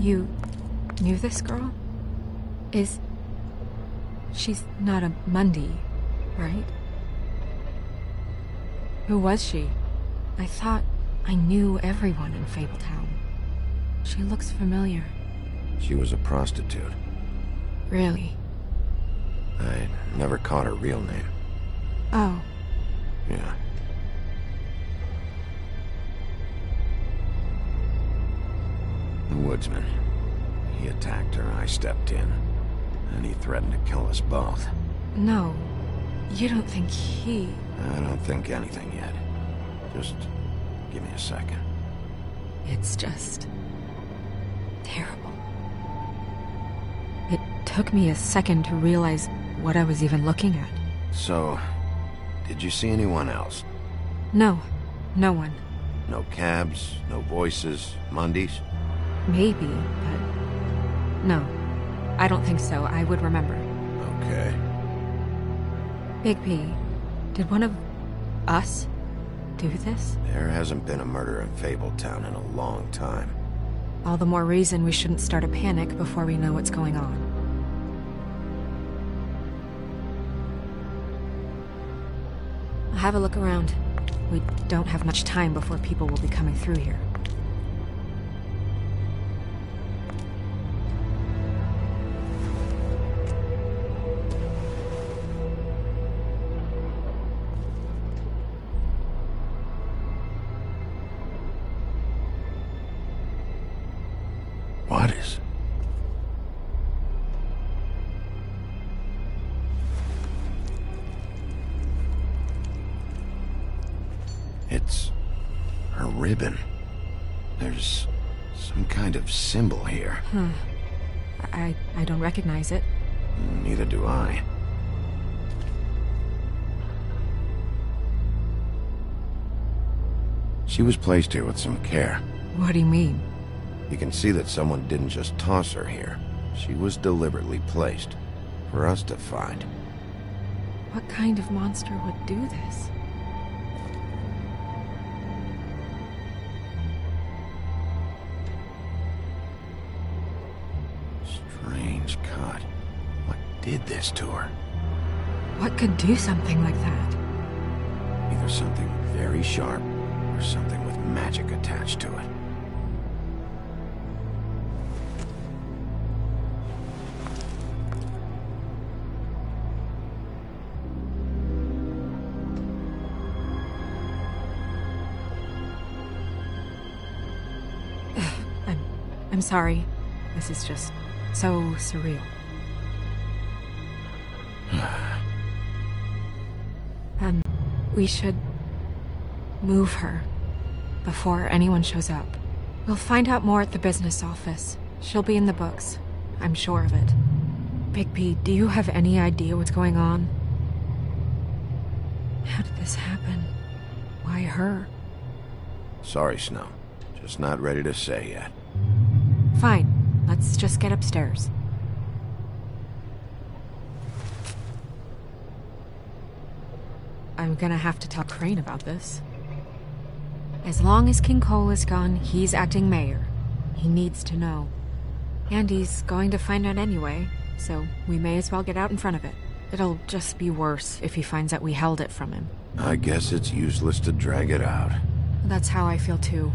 You knew this girl? She's not a Mundy, right? Who was she? I thought I knew everyone in Fabletown. She looks familiar. She was a prostitute. Really? I never caught her real name. Oh. Yeah. The woodsman. He attacked her, I stepped in. And he threatened to kill us both. No. You don't think he... I don't think anything yet. Just give me a second. It's just... terrible. It took me a second to realize what I was even looking at. So, did you see anyone else? No. No one. No cabs, no voices, Mundys? Maybe, but... no. I don't think so. I would remember. Okay. Big P, did one of... us do this? There hasn't been a murder in Fabletown in a long time. All the more reason we shouldn't start a panic before we know what's going on. I'll have a look around. We don't have much time before people will be coming through here. What is... It's... her ribbon. There's some kind of symbol here. I don't recognize it. Neither do I. She was placed here with some care. What do you mean? You can see that someone didn't just toss her here. She was deliberately placed. For us to find. What kind of monster would do this? Strange cut. What did this to her? What could do something like that? Either something very sharp, or something with magic attached to it. I'm sorry. This is just so surreal. We should move her before anyone shows up. We'll find out more at the business office. She'll be in the books. I'm sure of it. Bigby, do you have any idea what's going on? How did this happen? Why her? Sorry, Snow. Just not ready to say yet. Fine. Let's just get upstairs. I'm gonna have to tell Crane about this. As long as King Cole is gone, he's acting mayor. He needs to know. And he's going to find out anyway, so we may as well get out in front of it. It'll just be worse if he finds out we held it from him. I guess it's useless to drag it out. That's how I feel too.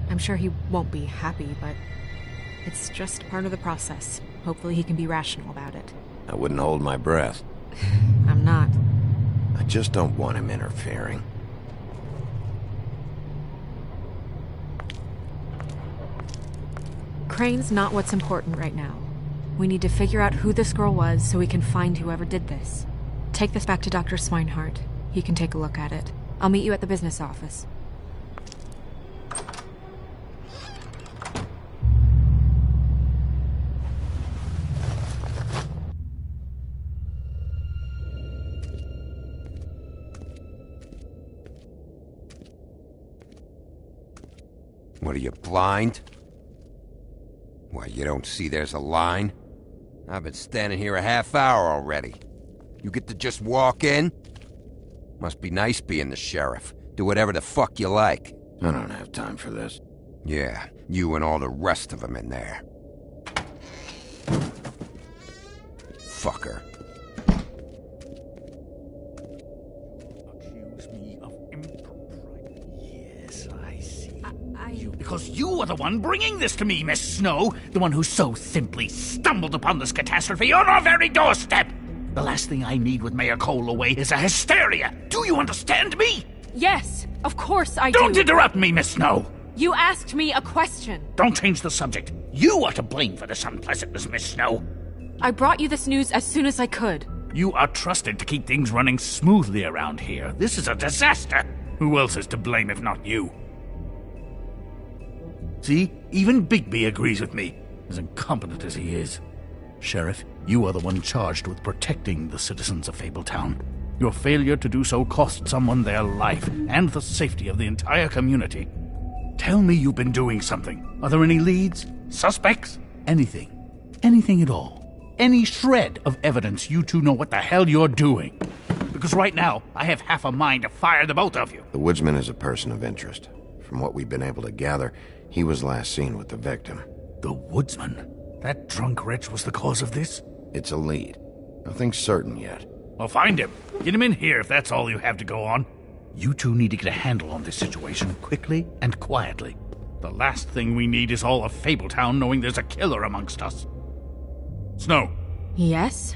I'm sure he won't be happy, but it's just part of the process. Hopefully he can be rational about it. I wouldn't hold my breath. I'm not. I just don't want him interfering. Crane's not what's important right now. We need to figure out who this girl was so we can find whoever did this. Take this back to Dr. Swinehart. He can take a look at it. I'll meet you at the business office. What are you, blind? Why, you don't see there's a line? I've been standing here a half hour already. You get to just walk in? Must be nice being the sheriff. Do whatever the fuck you like. I don't have time for this. Yeah, you and all the rest of them in there. Fucker. Accuse me of impropriety. Yes, I see. Because you are the one bringing this to me, Miss Snow. The one who so simply stumbled upon this catastrophe on our very doorstep. The last thing I need with Mayor Cole away is a hysteria. Do you understand me? Yes, of course I do. Don't interrupt me, Miss Snow. You asked me a question. Don't change the subject. You are to blame for this unpleasantness, Miss Snow. I brought you this news as soon as I could. You are trusted to keep things running smoothly around here. This is a disaster. Who else is to blame if not you? See, even Bigby agrees with me, as incompetent as he is. Sheriff, you are the one charged with protecting the citizens of Fabletown. Your failure to do so cost someone their life and the safety of the entire community. Tell me you've been doing something. Are there any leads? Suspects? Anything. Anything at all. Any shred of evidence you two know what the hell you're doing. Because right now, I have half a mind to fire the both of you. The woodsman is a person of interest. From what we've been able to gather, he was last seen with the victim. The woodsman? That drunk wretch was the cause of this? It's a lead. Nothing's certain yet. Well, find him. Get him in here if that's all you have to go on. You two need to get a handle on this situation quickly and quietly. The last thing we need is all of Fabletown knowing there's a killer amongst us. Snow. Yes?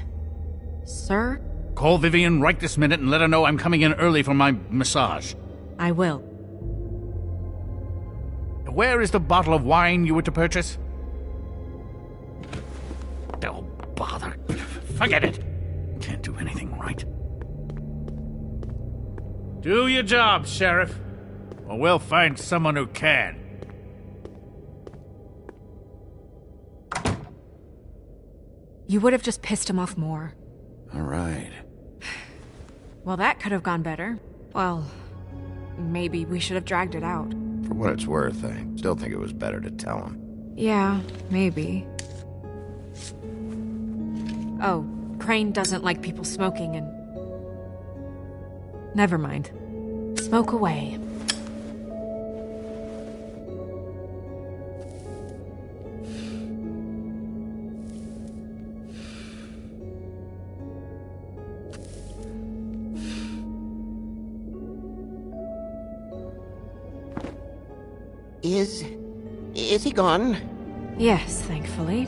Sir? Call Vivian right this minute and let her know I'm coming in early for my massage. I will. Where is the bottle of wine you were to purchase? Oh, bother. Forget it. Can't do anything right. Do your job, Sheriff, or we'll find someone who can. You would have just pissed him off more. All right. Well, that could have gone better. Well, maybe we should have dragged it out. For what it's worth, I still think it was better to tell him. Yeah, maybe. Oh, Crane doesn't like people smoking and... Never mind. Smoke away. Is he gone? Yes, thankfully.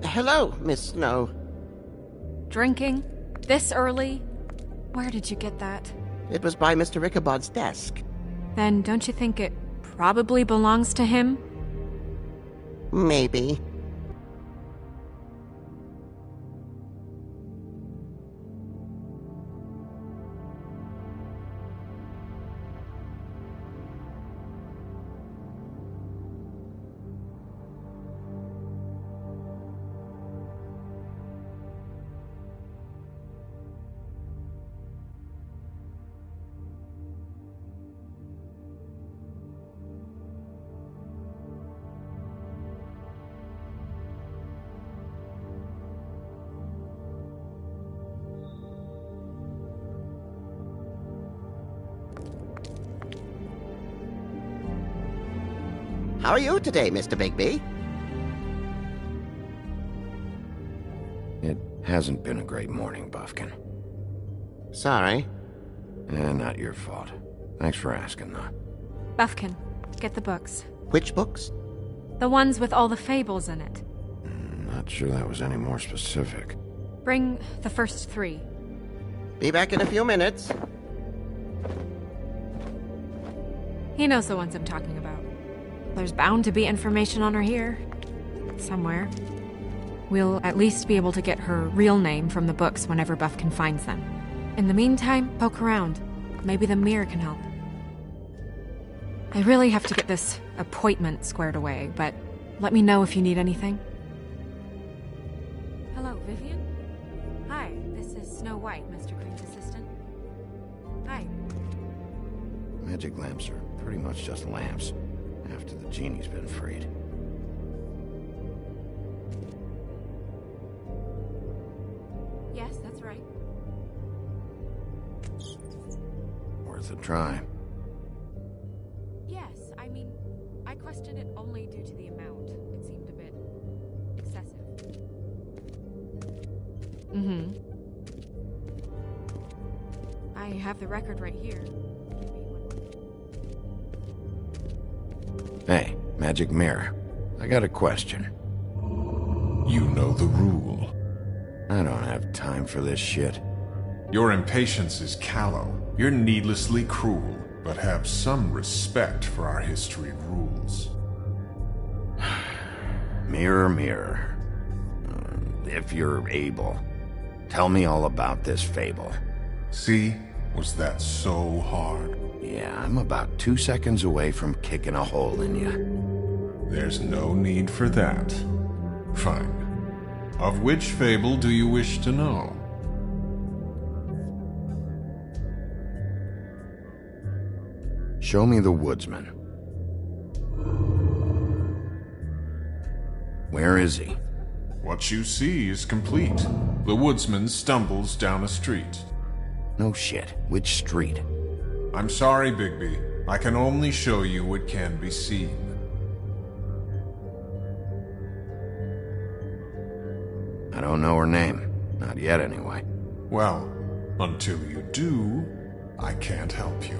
Hello, Miss Snow. drinking? This early? Where did you get that? It was by Mr. Ichabod's desk. Then don't you think it probably belongs to him? Maybe. How are you today, Mr. Bigby? It hasn't been a great morning, Buffkin. Sorry. Not your fault. Thanks for asking, though. Buffkin, get the books. Which books? The ones with all the fables in it. Not sure that was any more specific. Bring the first 3. Be back in a few minutes. He knows the ones I'm talking about. There's bound to be information on her here. Somewhere. We'll at least be able to get her real name from the books whenever Buffkin finds them. In the meantime, poke around. Maybe the mirror can help. I really have to get this appointment squared away, but let me know if you need anything. Hello, Vivian? Hi, this is Snow White, Mr. Green's assistant. Hi. Magic lamps are pretty much just lamps, after the genie's been freed. Yes, that's right. Worth a try. Yes, I mean, I questioned it only due to the amount. It seemed a bit excessive. I have the record right here. Hey, Magic Mirror. I got a question. You know the rule. I don't have time for this shit. Your impatience is callow. You're needlessly cruel, but have some respect for our history and rules. Mirror, mirror. If you're able, tell me all about this fable. See? Was that so hard? Yeah, I'm about 2 seconds away from kicking a hole in you. There's no need for that. Fine. Of which fable do you wish to know? Show me the woodsman. Where is he? What you see is complete. The woodsman stumbles down a street. No shit. Which street? I'm sorry, Bigby. I can only show you what can be seen. I don't know her name. Not yet, anyway. Well, until you do, I can't help you.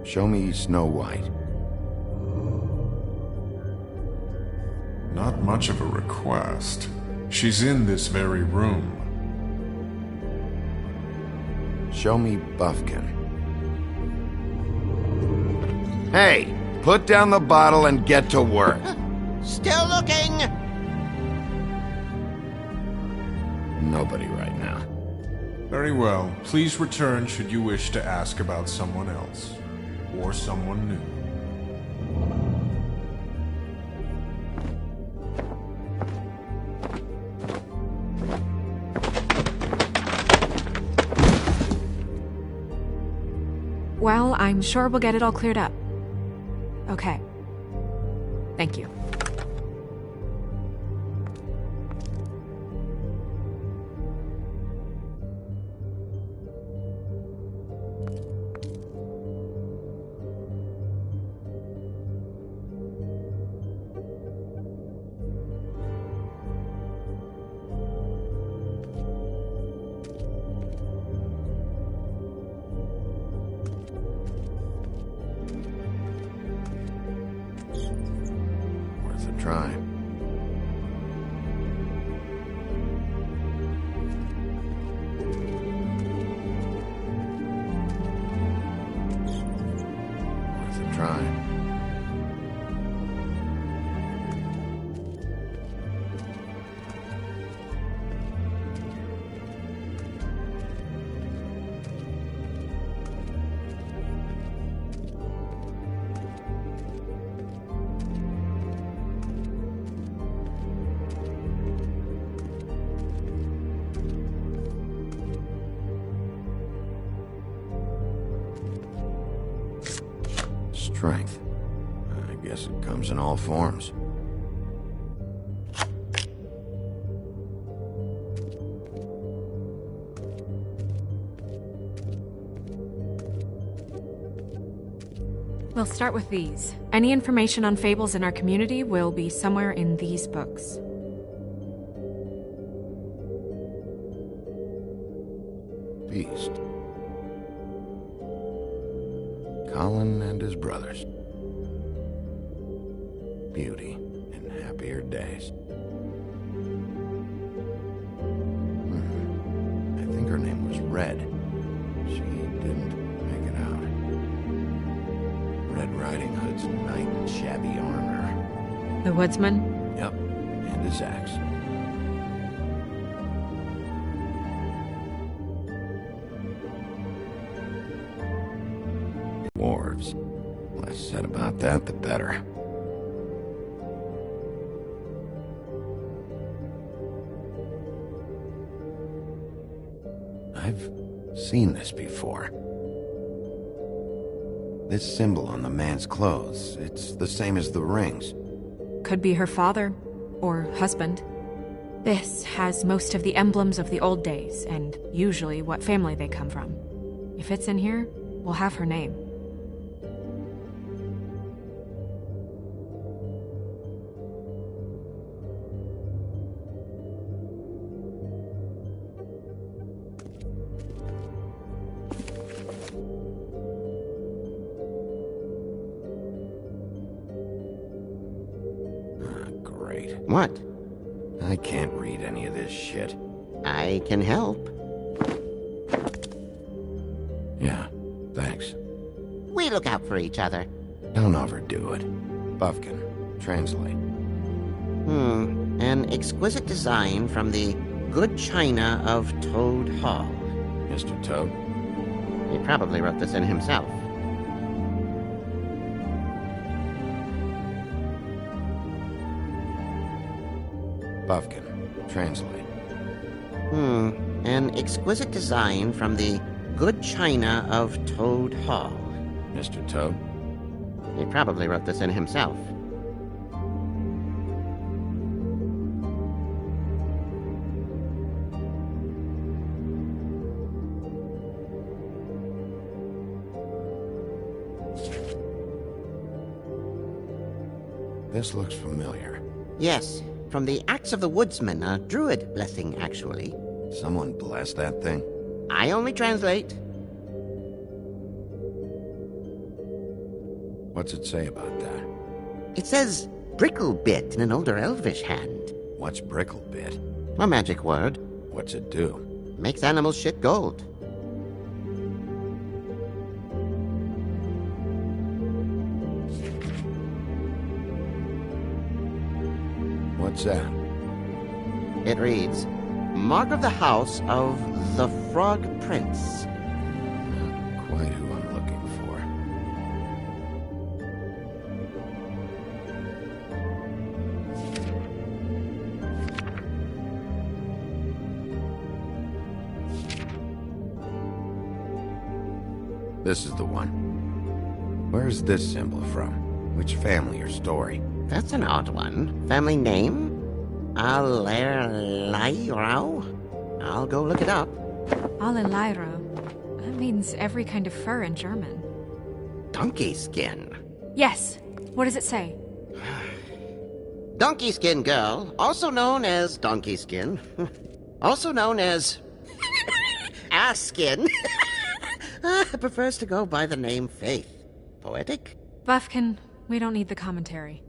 Show me Snow White. Not much of a request. She's in this very room. Show me Buffkin. Hey! Put down the bottle and get to work. Still looking! Nobody right now. Very well. Please return should you wish to ask about someone else. Or someone new. Well, I'm sure we'll get it all cleared up. Okay. Thank you. Try. Strength. I guess it comes in all forms. We'll start with these. Any information on fables in our community will be somewhere in these books. Beast. Colin and his brothers. Beauty in happier days. I think her name was Red. She didn't make it out. Red Riding Hood's knight in shabby armor. The woodsman? Yep, and his axe. Dwarves. Less said about that, the better. I've seen this before. This symbol on the man's clothes, it's the same as the rings. Could be her father or husband. This has most of the emblems of the old days, and usually what family they come from. If it's in here, we'll have her name. Great. What? I can't read any of this shit. I can help. Yeah, thanks. We look out for each other. Don't overdo it. Buffkin, translate. An exquisite design from the good china of Toad Hall. Mr. Toad? He probably wrote this in himself. Buffkin, translate. An exquisite design from the good china of Toad Hall. Mr. Toad? He probably wrote this in himself. This looks familiar. Yes, from the Axe of the Woodsman, a druid blessing, actually. Someone bless that thing. I only translate. What's it say about that? It says Bricklebit in an older elvish hand. What's Bricklebit? A magic word. What's it do? Makes animals shit gold. What's that? It reads, Mark of the House of the Frog Prince. Not quite who I'm looking for. This is the one. Where's this symbol from? Which family or story? That's an odd one. Family name? Allerleirauh? I'll go look it up. Allerleirauh. That means every kind of fur in German. Donkey skin. Yes. What does it say? Donkey skin girl, also known as donkey skin, also known as ass skin, prefers to go by the name Faith. Poetic? Buffkin, we don't need the commentary.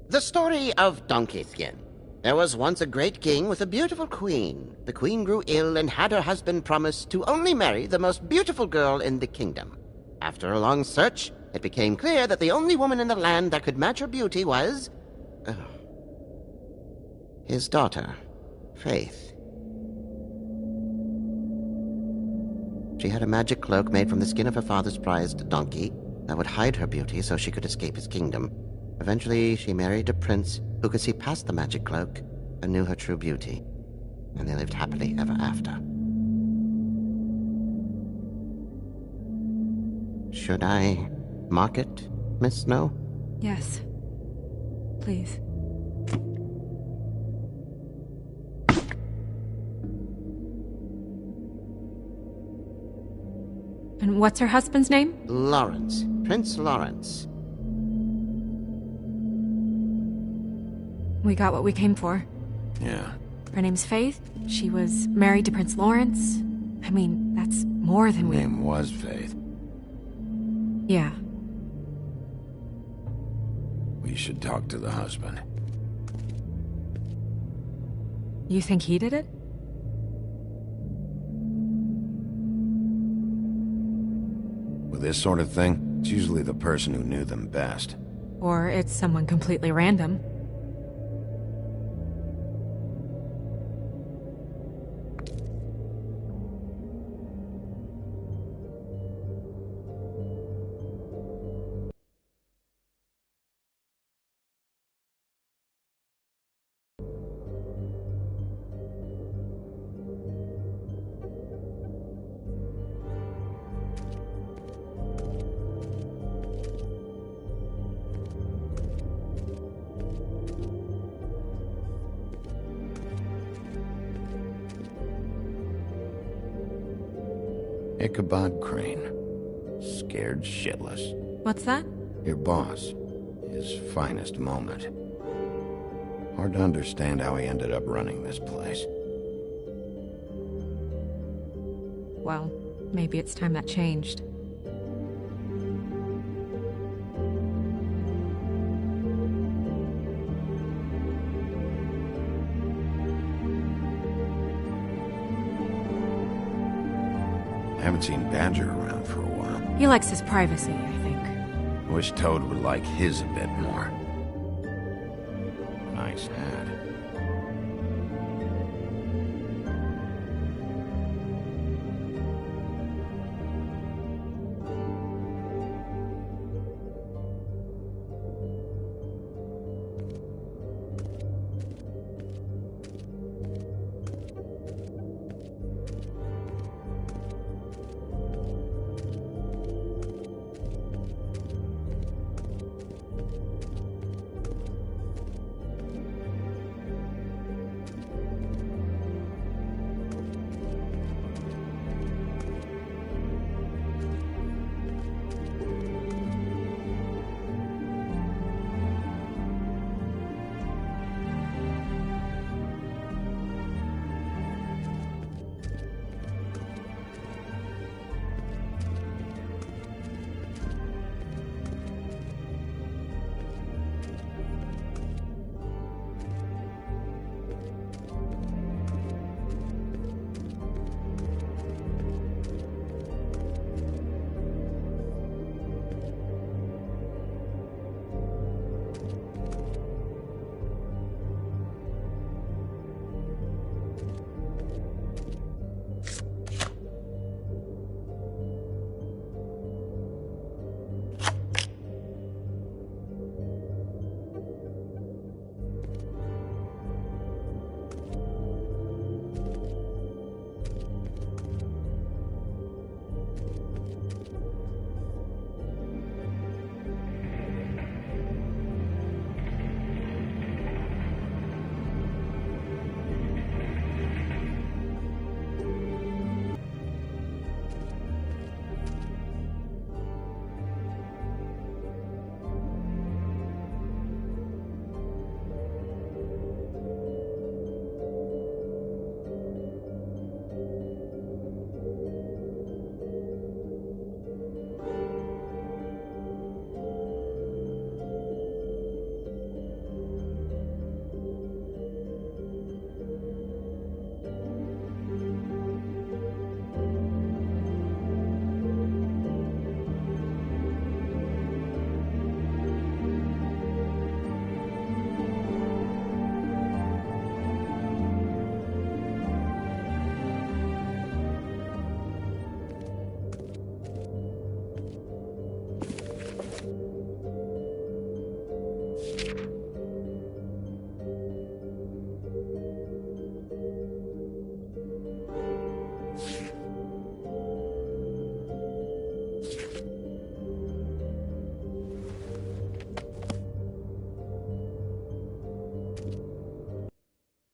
The story of Donkey Skin. There was once a great king with a beautiful queen. The queen grew ill and had her husband promise to only marry the most beautiful girl in the kingdom. After a long search, it became clear that the only woman in the land that could match her beauty was... his daughter, Faith. She had a magic cloak made from the skin of her father's prized donkey that would hide her beauty so she could escape his kingdom. Eventually, she married a prince who could see past the magic cloak and knew her true beauty. And they lived happily ever after. Should I market, Miss Snow? Yes. Please. And what's her husband's name? Lawrence. Prince Lawrence. We got what we came for. Yeah. Her name's Faith. She was married to Prince Lawrence. I mean, that's more than we... Name was Faith. Yeah. We should talk to the husband. You think he did it? With this sort of thing, it's usually the person who knew them best. Or it's someone completely random. Ichabod Crane. Scared shitless. What's that? Your boss. His finest moment. Hard to understand how he ended up running this place. Well, maybe it's time that changed. I haven't seen Badger around for a while. He likes his privacy, I think. Wish Toad would like his a bit more. Nice hat.